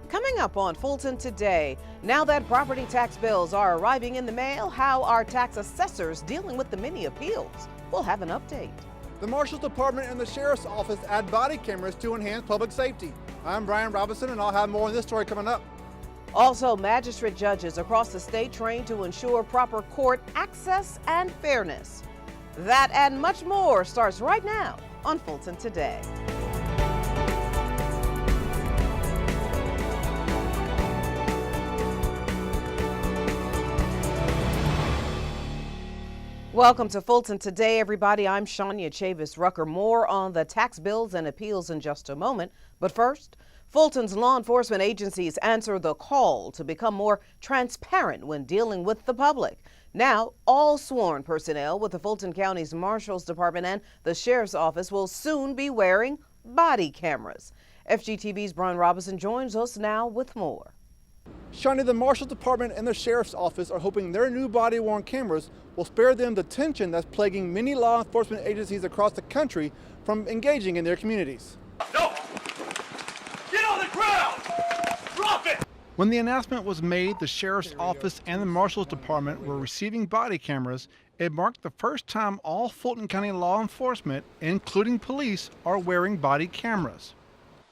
Coming up on Fulton Today, now that property tax bills are arriving in the mail, how are tax assessors dealing with the many appeals? We'll have an update. The Marshal's Department and the Sheriff's Office add body cameras to enhance public safety. I'm Brian Robinson, and I'll have more on this story coming up. Also, magistrate judges across the state trained to ensure proper court access and fairness. That and much more starts right now on Fulton Today. Welcome to Fulton Today, everybody. I'm Shania Chavis-Rucker. More on the tax bills and appeals in just a moment. But first, Fulton's law enforcement agencies answer the call to become more transparent when dealing with the public. Now, all sworn personnel with the Fulton County's Marshal's Department and the Sheriff's Office will soon be wearing body cameras. FGTV's Brian Robinson joins us now with more. Shania, the Marshal's Department and the Sheriff's Office are hoping their new body-worn cameras will spare them the tension that's plaguing many law enforcement agencies across the country from engaging in their communities. No! Get on the ground! Drop it! When the announcement was made, the Sheriff's Office and the Marshal's Department were receiving body cameras. It marked the first time all Fulton County law enforcement, including police, are wearing body cameras.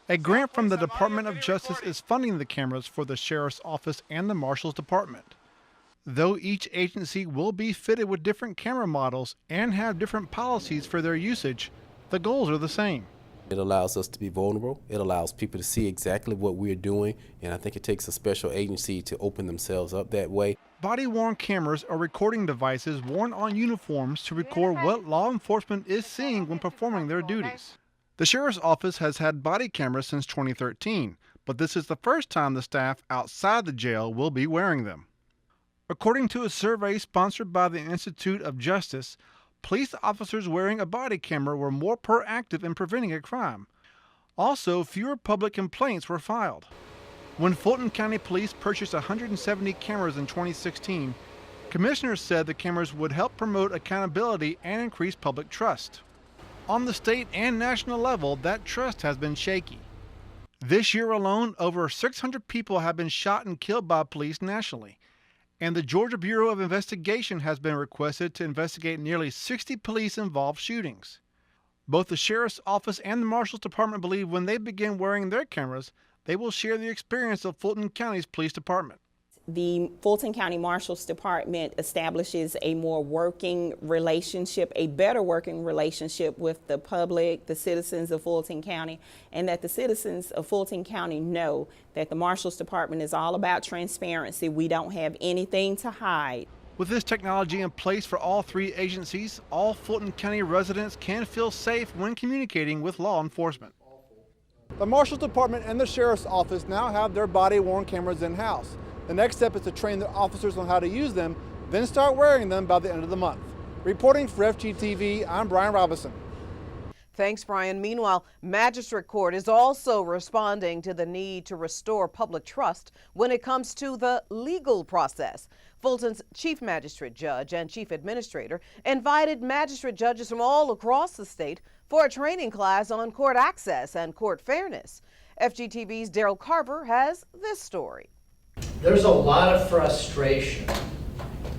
A grant from the Department of Justice is funding the cameras for the Sheriff's Office and the Marshal's Department. Though each agency will be fitted with different camera models and have different policies for their usage, the goals are the same. It allows us to be vulnerable. It allows people to see exactly what we're doing, and I think it takes a special agency to open themselves up that way. Body-worn cameras are recording devices worn on uniforms to record what law enforcement is seeing when performing their duties. The Sheriff's Office has had body cameras since 2013, but this is the first time the staff outside the jail will be wearing them. According to a survey sponsored by the Institute of Justice, police officers wearing a body camera were more proactive in preventing a crime. Also, fewer public complaints were filed. When Fulton County Police purchased 170 cameras in 2016, commissioners said the cameras would help promote accountability and increase public trust. On the state and national level, that trust has been shaky. This year alone, over 600 people have been shot and killed by police nationally. And the Georgia Bureau of Investigation has been requested to investigate nearly 60 police-involved shootings. Both the Sheriff's Office and the Marshal's Department believe when they begin wearing their cameras, they will share the experience of Fulton County's police department. The Fulton County Marshal's Department establishes a more working relationship, a better working relationship with the public, the citizens of Fulton County, and that the citizens of Fulton County know that the Marshal's Department is all about transparency. We don't have anything to hide. With this technology in place for all three agencies, all Fulton County residents can feel safe when communicating with law enforcement. The Marshal's Department and the Sheriff's Office now have their body-worn cameras in-house. The next step is to train the officers on how to use them, then start wearing them by the end of the month. Reporting for FGTV, I'm Brian Robinson. Thanks, Brian. Meanwhile, Magistrate Court is also responding to the need to restore public trust when it comes to the legal process. Fulton's Chief Magistrate Judge and Chief Administrator invited magistrate judges from all across the state for a training class on court access and court fairness. FGTV's Daryl Carver has this story. There's a lot of frustration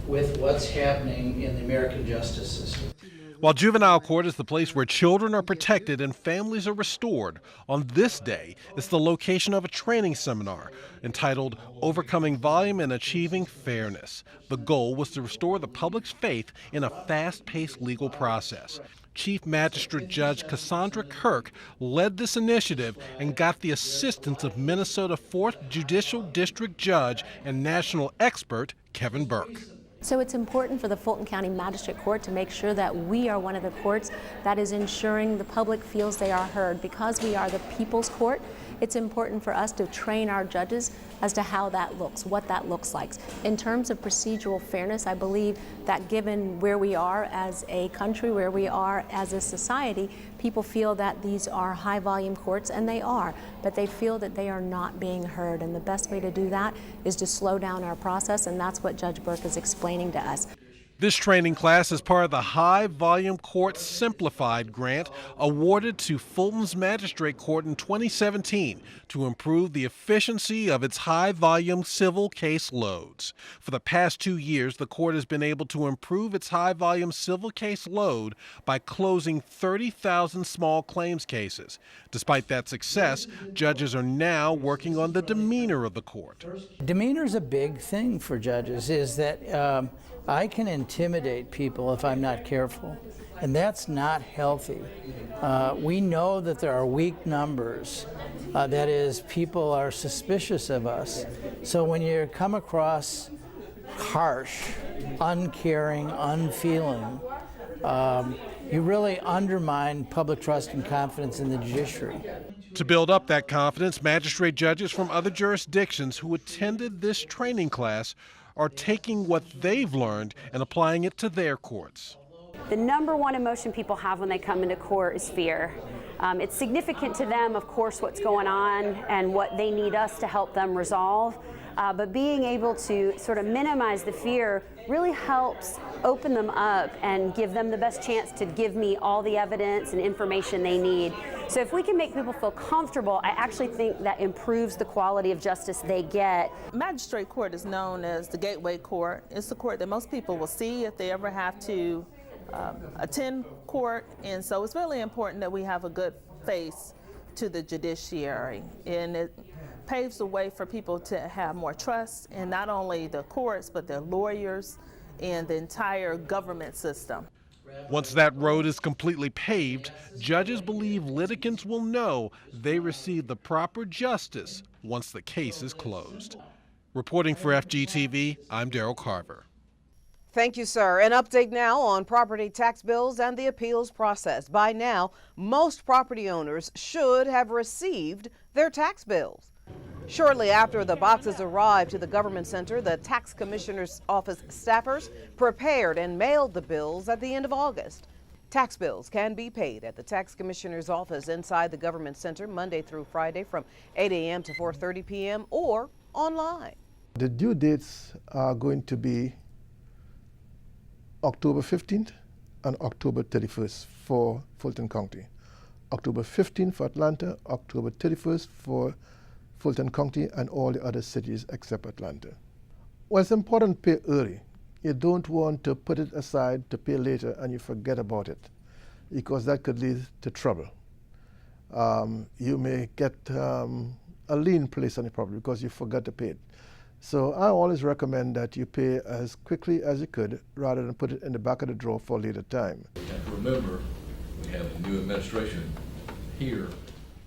with what's happening in the American justice system. While juvenile court is the place where children are protected and families are restored, on this day, it's the location of a training seminar entitled Overcoming Volume and Achieving Fairness. The goal was to restore the public's faith in a fast-paced legal process. Chief Magistrate Judge Cassandra Kirk led this initiative and got the assistance of Minnesota 4th Judicial District Judge and national expert Kevin Burke. So it's important for the Fulton County Magistrate Court to make sure that we are one of the courts that is ensuring the public feels they are heard. Because we are the people's court, it's important for us to train our judges as to how that looks, what that looks like. In terms of procedural fairness, I believe that given where we are as a country, where we are as a society, people feel that these are high volume courts, and they are, but they feel that they are not being heard. And the best way to do that is to slow down our process, and that's what Judge Burke is explaining to us. This training class is part of the High Volume Court Simplified grant awarded to Fulton's Magistrate Court in 2017 to improve the efficiency of its high-volume civil case loads. For the past 2 years, the court has been able to improve its high-volume civil case load by closing 30,000 small claims cases. Despite that success, judges are now working on the demeanor of the court. Demeanor is a big thing for judges, is that I can intimidate people if I'm not careful, and that's not healthy. We know that there are weak numbers. That is, people are suspicious of us. So when you come across harsh, uncaring, unfeeling, you really undermine public trust and confidence in the judiciary. To build up that confidence, magistrate judges from other jurisdictions who attended this training class are taking what they've learned and applying it to their courts. The number one emotion people have when they come into court is fear. It's significant to them, of course, what's going on and what they need us to help them resolve. But being able to sort of minimize the fear really helps open them up and give them the best chance to give me all the evidence and information they need. So if we can make people feel comfortable, I actually think that improves the quality of justice they get. Magistrate court is known as the gateway court. It's the court that most people will see if they ever have to attend court, and so it's really important that we have a good face to the judiciary, and it paves the way for people to have more trust in not only the courts but their lawyers and the entire government system. Once that road is completely paved, judges believe litigants will know they receive the proper justice once the case is closed. Reporting for FGTV, I'm Daryl Carver. Thank you, sir. An update now on property tax bills and the appeals process. By now, most property owners should have received their tax bills. Shortly after the boxes arrived to the government center, the tax commissioner's office staffers prepared and mailed the bills at the end of August. Tax bills can be paid at the tax commissioner's office inside the government center Monday through Friday from 8 a.m. to 4:30 p.m. or online. The due dates are going to be October 15th and October 31st for Fulton County. October 15th for Atlanta, October 31st for Fulton County and all the other cities except Atlanta. Well, it's important to pay early. You don't want to put it aside to pay later and you forget about it, because that could lead to trouble. You may get a lien placed on your property because you forgot to pay it. So I always recommend that you pay as quickly as you could rather than put it in the back of the drawer for a later time. You have to remember, we have a new administration here.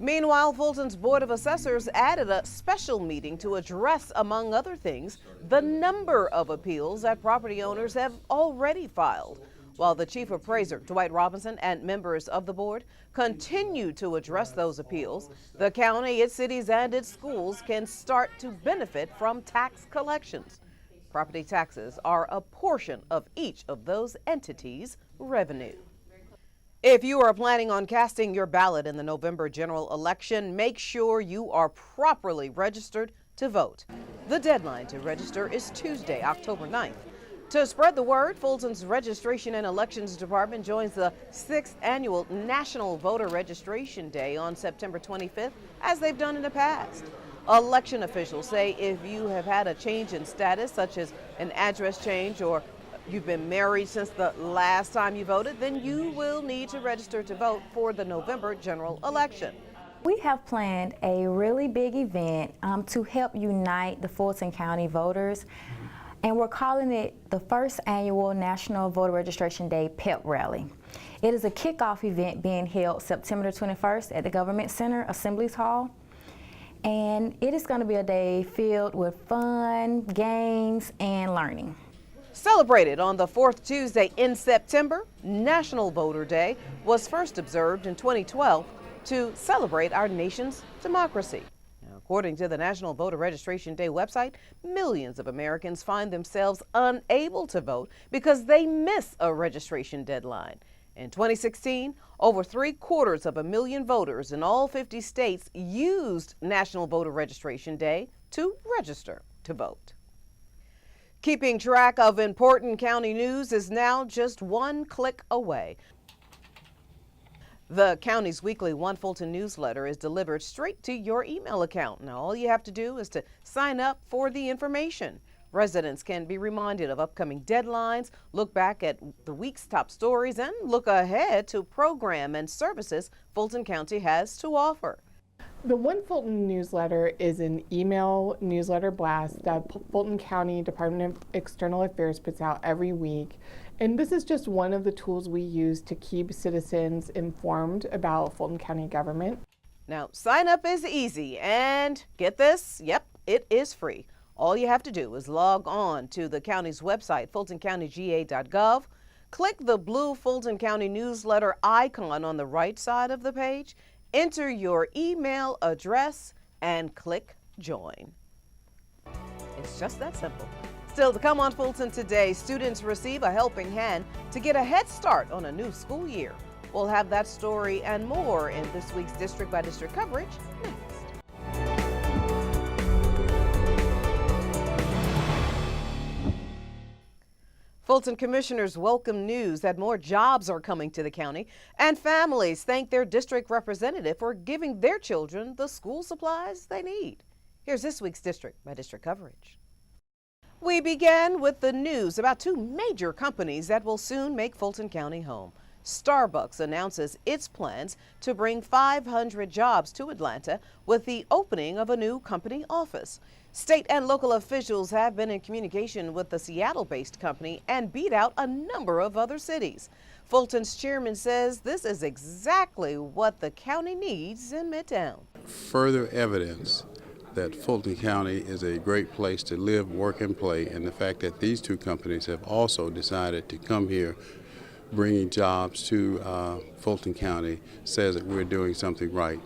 Meanwhile, Fulton's Board of Assessors added a special meeting to address, among other things, the number of appeals that property owners have already filed. While the chief appraiser, Dwight Robinson, and members of the board continue to address those appeals, the county, its cities, and its schools can start to benefit from tax collections. Property taxes are a portion of each of those entities' revenue. If you are planning on casting your ballot in the November general election, make sure you are properly registered to vote. The deadline to register is Tuesday, October 9th. To spread the word, Fulton's Registration and Elections Department joins the 6th annual National Voter Registration Day on September 25th, as they've done in the past. Election officials say if you have had a change in status, such as an address change or you've been married since the last time you voted, then you will need to register to vote for the November general election. We have planned a really big event to help unite the Fulton County voters, and we're calling it the first annual National Voter Registration Day Pep Rally. It is a kickoff event being held September 21st at the Government Center Assemblies Hall, and it is going to be a day filled with fun, games, and learning. Celebrated on the fourth Tuesday in September, National Voter Day was first observed in 2012 to celebrate our nation's democracy. Now, according to the National Voter Registration Day website, millions of Americans find themselves unable to vote because they miss a registration deadline. In 2016, over 750,000 voters in all 50 states used National Voter Registration Day to register to vote. Keeping track of important county news is now just one click away. The county's weekly One Fulton newsletter is delivered straight to your email account. Now, all you have to do is to sign up for the information. Residents can be reminded of upcoming deadlines, look back at the week's top stories, and look ahead to program and services Fulton County has to offer. The One Fulton newsletter is an email newsletter blast that Fulton County Department of External Affairs puts out every week. And this is just one of the tools we use to keep citizens informed about Fulton County government. Now, sign up is easy, and get this, yep, it is free. All you have to do is log on to the county's website, fultoncountyga.gov, click the blue Fulton County newsletter icon on the right side of the page, enter your email address, and click join. It's just that simple. Still to come on Fulton Today, students receive a helping hand to get a head start on a new school year. We'll have that story and more in this week's District by District coverage next. Fulton commissioners welcome news that more jobs are coming to the county, and families thank their district representative for giving their children the school supplies they need. Here's this week's District by District coverage. We began with the news about two major companies that will soon make Fulton County home. Starbucks announces its plans to bring 500 jobs to Atlanta with the opening of a new company office. State and local officials have been in communication with the Seattle-based company and beat out a number of other cities. Fulton's chairman says this is exactly what the county needs in Midtown. Further evidence that Fulton County is a great place to live, work, and play, and the fact that these two companies have also decided to come here bringing jobs to Fulton County says that we're doing something right.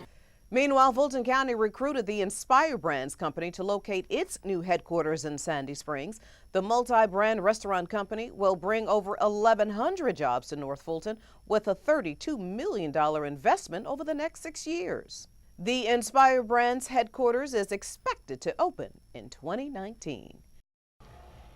Meanwhile, Fulton County recruited the Inspire Brands company to locate its new headquarters in Sandy Springs. The multi-brand restaurant company will bring over 1,100 jobs to North Fulton with a $32 million investment over the next 6 years. The Inspire Brands headquarters is expected to open in 2019.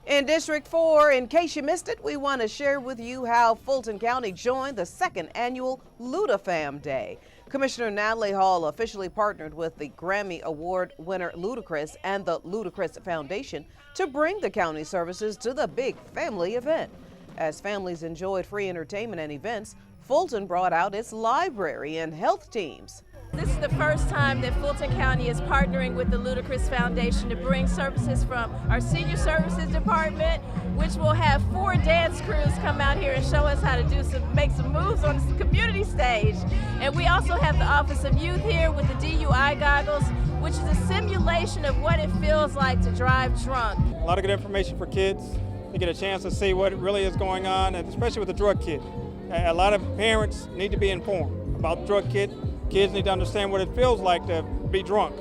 In District 4, in case you missed it, we want to share with you how Fulton County joined the second annual Ludafam Day. Commissioner Natalie Hall officially partnered with the Grammy Award winner Ludacris and the Ludacris Foundation to bring the county services to the big family event. As families enjoyed free entertainment and events, Fulton brought out its library and health teams. This is the first time that Fulton County is partnering with the Ludacris Foundation to bring services from our Senior Services Department, which will have 4 dance crews come out here and show us how to make some moves on the community stage. And we also have the Office of Youth here with the DUI goggles, which is a simulation of what it feels like to drive drunk. A lot of good information for kids to get a chance to see what really is going on, and especially with the drug kit. A lot of parents need to be informed about the drug kit. Kids need to understand what it feels like to be drunk,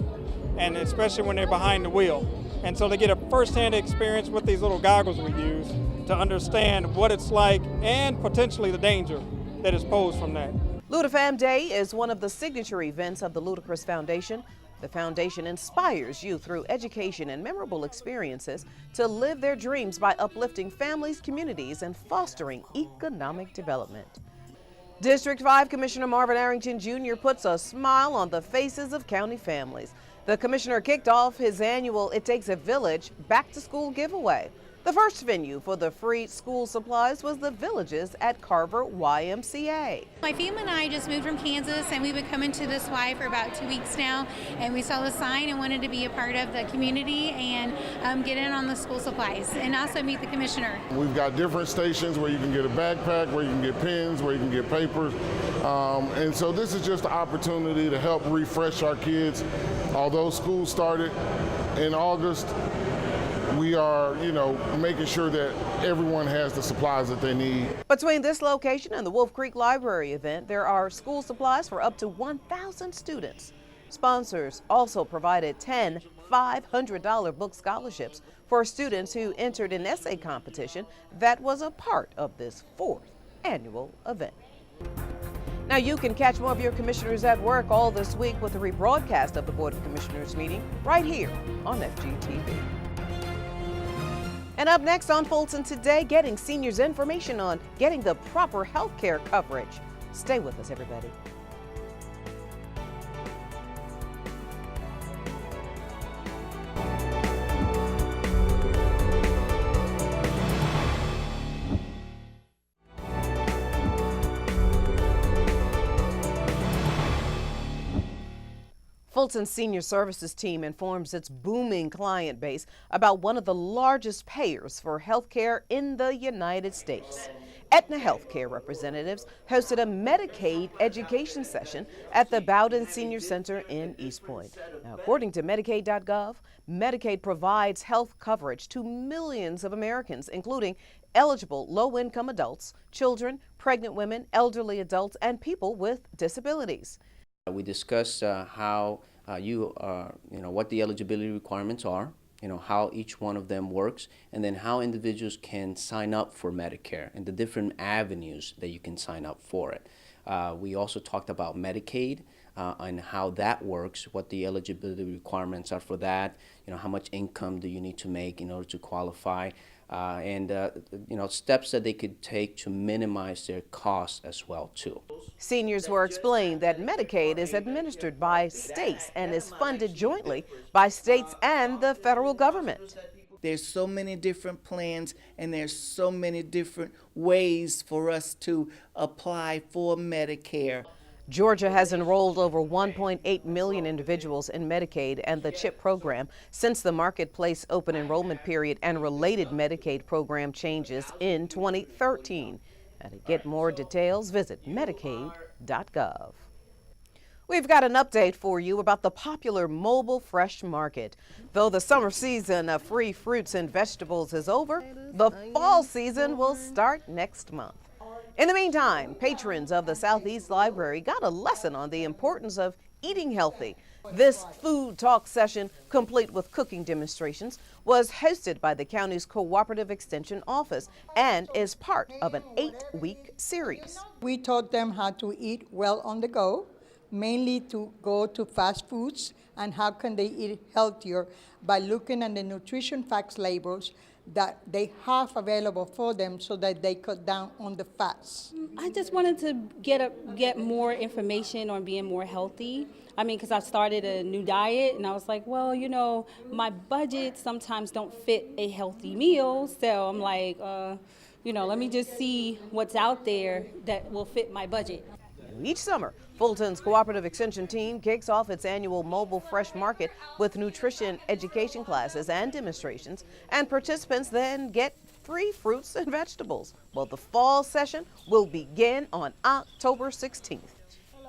and especially when they're behind the wheel. And so they get a first-hand experience with these little goggles we use to understand what it's like and potentially the danger that is posed from that. Ludafam Day is one of the signature events of the Ludacris Foundation. The foundation inspires youth through education and memorable experiences to live their dreams by uplifting families, communities, and fostering economic development. District 5 Commissioner Marvin Arrington Jr. puts a smile on the faces of county families. The commissioner kicked off his annual It Takes a Village Back to School giveaway. The first venue for the free school supplies was the Villages at Carver YMCA. My family and I just moved from Kansas, and we've been coming to this Y for about 2 weeks now, and we saw the sign and wanted to be a part of the community and get in on the school supplies and also meet the commissioner. We've got different stations where you can get a backpack, where you can get pens, where you can get papers, and so this is just an opportunity to help refresh our kids. Although school started in August, we are, making sure that everyone has the supplies that they need. Between this location and the Wolf Creek Library event, there are school supplies for up to 1,000 students. Sponsors also provided 10 $500 book scholarships for students who entered an essay competition that was a part of this 4th annual event. Now you can catch more of your commissioners at work all this week with a rebroadcast of the Board of Commissioners meeting right here on FGTV. And up next on Fulton Today, getting seniors information on getting the proper health care coverage. Stay with us, everybody. Fulton's Senior Services team informs its booming client base about one of the largest payers for health care in the United States. Aetna Healthcare representatives hosted a Medicaid education session at the Bowden Senior Center in East Point. Now, according to Medicaid.gov, Medicaid provides health coverage to millions of Americans, including eligible low-income adults, children, pregnant women, elderly adults, and people with disabilities. We discussed how what the eligibility requirements are, how each one of them works, and then how individuals can sign up for Medicare and the different avenues that you can sign up for it. We also talked about Medicaid and how that works, what the eligibility requirements are for that, how much income do you need to make in order to qualify, and steps that they could take to minimize their costs as well too. Seniors were explained that Medicaid is administered by states and is funded jointly by states and the federal government. There's so many different plans and there's so many different ways for us to apply for Medicare. Georgia has enrolled over 1.8 million individuals in Medicaid and the CHIP program since the Marketplace open enrollment period and related Medicaid program changes in 2013. And to get more details, visit Medicaid.gov. We've got an update for you about the popular mobile fresh market. Though the summer season of free fruits and vegetables is over, the fall season will start next month. In the meantime, patrons of the Southeast Library got a lesson on the importance of eating healthy. This food talk session, complete with cooking demonstrations, was hosted by the county's Cooperative Extension Office and is part of an 8-week series. We taught them how to eat well on the go, mainly to go to fast foods, and how can they eat healthier by looking at the nutrition facts labels that they have available for them so that they cut down on the fats. I just wanted to get more information on being more healthy. I mean, because I started a new diet and I was like, well, my budget sometimes don't fit a healthy meal. So I'm like, let me just see what's out there that will fit my budget. Each summer, Fulton's Cooperative Extension team kicks off its annual Mobile Fresh Market with nutrition education classes and demonstrations, and participants then get free fruits and vegetables. Well, the fall session will begin on October 16th.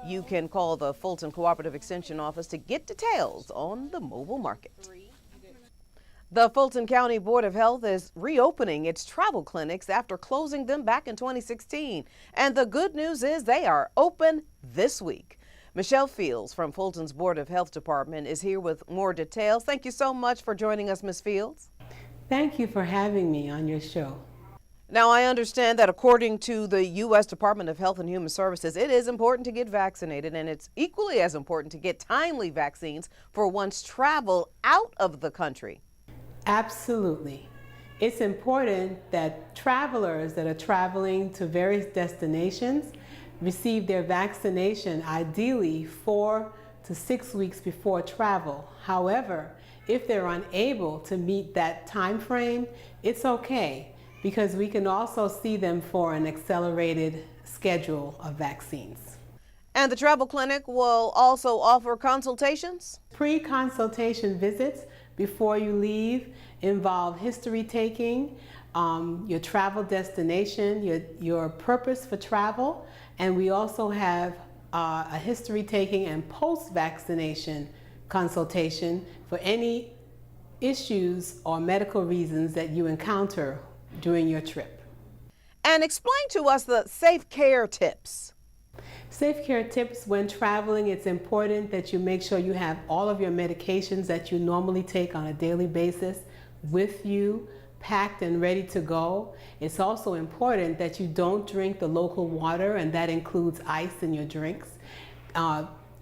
You can call the Fulton Cooperative Extension Office to get details on the mobile market. The Fulton County Board of Health is reopening its travel clinics after closing them back in 2016. And the good news is they are open this week. Michelle Fields from Fulton's Board of Health Department is here with more details. Thank you so much for joining us, Ms. Fields. Thank you for having me on your show. Now, I understand that according to the U.S. Department of Health and Human Services, it is important to get vaccinated, and it's equally as important to get timely vaccines for one's travel out of the country. Absolutely. It's important that travelers that are traveling to various destinations receive their vaccination ideally 4 to 6 weeks before travel. However, if they're unable to meet that time frame, it's okay, because we can also see them for an accelerated schedule of vaccines. And the travel clinic will also offer consultations? Pre-consultation visits before you leave involve history taking, your travel destination, your purpose for travel, and we also have a history taking and post-vaccination consultation for any issues or medical reasons that you encounter during your trip. And explain to us the safe care tips. Safe care tips when traveling: it's important that you make sure you have all of your medications that you normally take on a daily basis with you, packed and ready to go. It's also important that you don't drink the local water, and that includes ice in your drinks.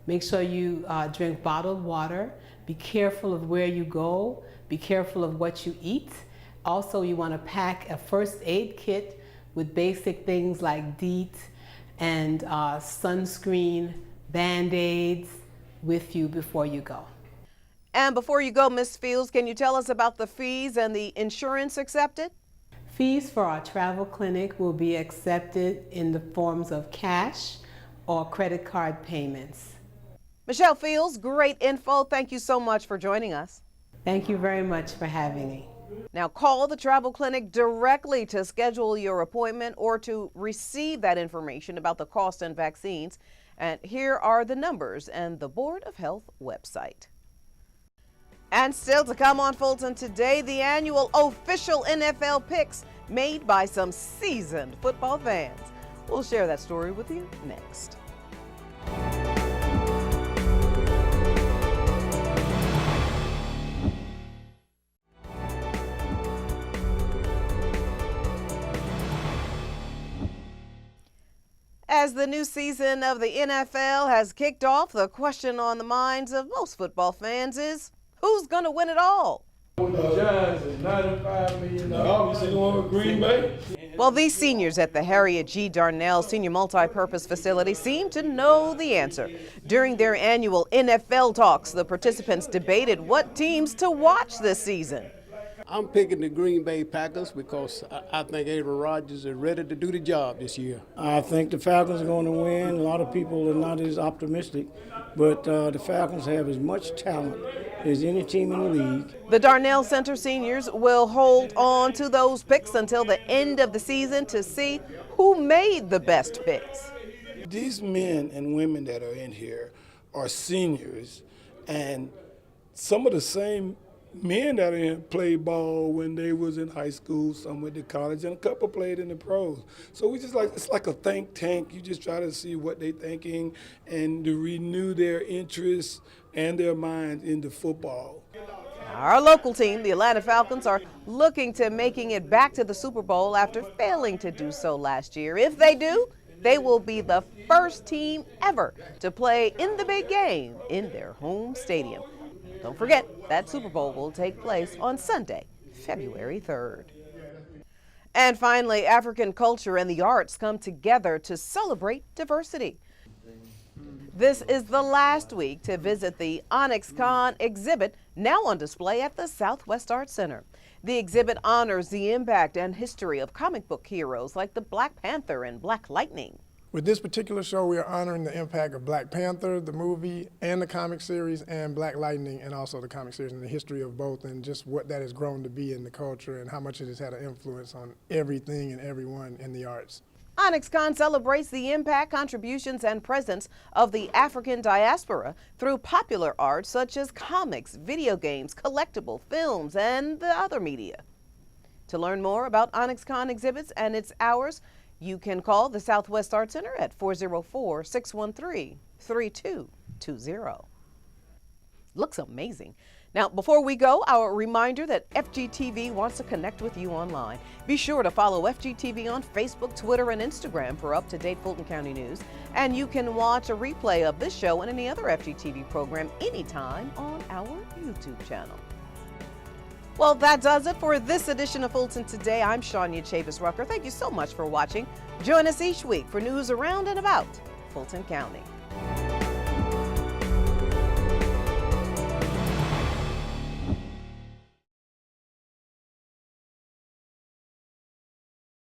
Make sure you drink bottled water. Be careful of where you go. Be careful of what you eat. Also, you want to pack a first aid kit with basic things like DEET and sunscreen, Band-Aids with you before you go. And before you go, Ms. Fields, can you tell us about the fees and the insurance accepted? Fees for our travel clinic will be accepted in the forms of cash or credit card payments. Michelle Fields, great info. Thank you so much for joining us. Thank you very much for having me. Now call the travel clinic directly to schedule your appointment or to receive that information about the cost and vaccines. And here are the numbers and the Board of Health website. And still to come on Fulton Today, the annual official NFL picks made by some seasoned football fans. We'll share that story with you next. As the new season of the NFL has kicked off, the question on the minds of most football fans is, who's going to win it all? The Giants is $95 million. Obviously going with Green Bay. Well, these seniors at the Harriet G. Darnell Senior Multipurpose Facility seem to know the answer. During their annual NFL talks, the participants debated what teams to watch this season. I'm picking the Green Bay Packers because I think Aaron Rodgers is ready to do the job this year. I think the Falcons are going to win. A lot of people are not as optimistic, but the Falcons have as much talent as any team in the league. The Darnell Center seniors will hold on to those picks until the end of the season to see who made the best picks. These men and women that are in here are seniors, and some of the same men that are in played ball when they was in high school, some went to college, and a couple played in the pros. So we just it's like a think tank. You just try to see what they're thinking and to renew their interests and their minds into football. Our local team, the Atlanta Falcons, are looking to making it back to the Super Bowl after failing to do so last year. If they do, they will be the first team ever to play in the big game in their home stadium. Don't forget, that Super Bowl will take place on Sunday, February 3rd. And finally, African culture and the arts come together to celebrate diversity. This is the last week to visit the Onyx Con exhibit, now on display at the Southwest Arts Center. The exhibit honors the impact and history of comic book heroes like the Black Panther and Black Lightning. With this particular show, we are honoring the impact of Black Panther, the movie, and the comic series, and Black Lightning, and also the comic series, and the history of both, and just what that has grown to be in the culture, and how much it has had an influence on everything and everyone in the arts. OnyxCon celebrates the impact, contributions, and presence of the African diaspora through popular arts such as comics, video games, collectible films, and the other media. To learn more about OnyxCon exhibits and its hours, you can call the Southwest Arts Center at 404-613-3220. Looks amazing. Now, before we go, our reminder that FGTV wants to connect with you online. Be sure to follow FGTV on Facebook, Twitter, and Instagram for up-to-date Fulton County news. And you can watch a replay of this show and any other FGTV program anytime on our YouTube channel. Well, that does it for this edition of Fulton Today. I'm Shania Chavis-Rucker. Thank you so much for watching. Join us each week for news around and about Fulton County.